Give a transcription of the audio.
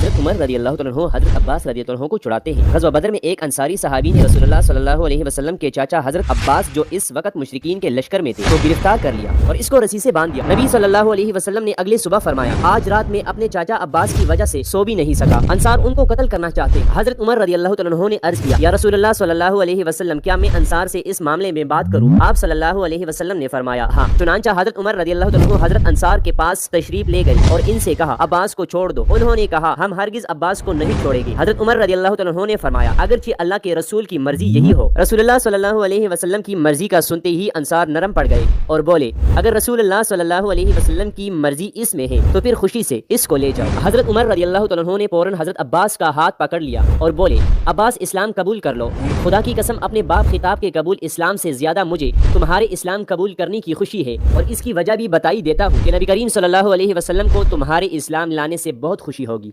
हज़रत उमर रज़ियल्लाहु अन्हु हज़रत अब्बास रज़ियल्लाहु अन्हु को छुड़ाते हैं। ग़ज़वा बदर में एक अंसारी सहाबी ने रसूलुल्लाह सल्लल्लाहु अलैहि वसल्लम के चाचा हज़रत अब्बास जो इस वक्त मुशरिकीन के लश्कर में थे को गिरफ्तार कर लिया और इसको रस्सी से बांध दिया। नबी सल्लल्लाहु अलैहि वसल्लम ने अगले सुबह फरमाया, आज रात में अपने चाचा अब्बास की वजह से सो भी नहीं सका, अंसार उनको कत्ल करना चाहते। हज़रत उमर रज़ियल्लाहु अन्हु ने अर्ज किया, या रसूलुल्लाह सल्लल्लाहु अलैहि वसल्लम, क्या मैं अंसार से इस मामले में बात करूं? आप सल्लल्लाहु अलैहि वसल्लम ने फरमाया, हाँ। चुनांचा हज़रत उमर रज़ियल्लाहु अन्हु हज़रत अंसार के पास तशरीफ ले गए और इनसे कहा, अब्बास को छोड़ दो। उन्होंने कहा, हम हरगिज अब्बास को नहीं छोड़ेंगे। हज़रत उमर रज़ियल्लाहु अन्हु ने फरमाया, अगरचे अल्लाह के रसूल की मर्जी यही हो। रसूलुल्लाह सल्लल्लाहु अलैहि वसल्लम की मर्जी का सुनते ही अंसार नरम पड़ गए और बोले, अगर रसूलुल्लाह सल्लल्लाहु अलैहि वसल्लम की मर्जी इसमें है तो फिर खुशी से इसको ले जाओ। हज़रत उमर रज़ियल्लाहु अन्हु ने फौरन हज़रत अब्बास का हाथ पकड़ लिया और बोले, अब्बास इस्लाम कबूल कर लो। खुदा की कसम अपने बाप खिताब के कबूल इस्लाम से ज्यादा मुझे तुम्हारे इस्लाम कबूल करने की खुशी है और इसकी वजह भी बताई देता हूँ कि नबी करीम सल्लल्लाहु अलैहि वसल्लम को तुम्हारे इस्लाम लाने से बहुत खुशी होगी।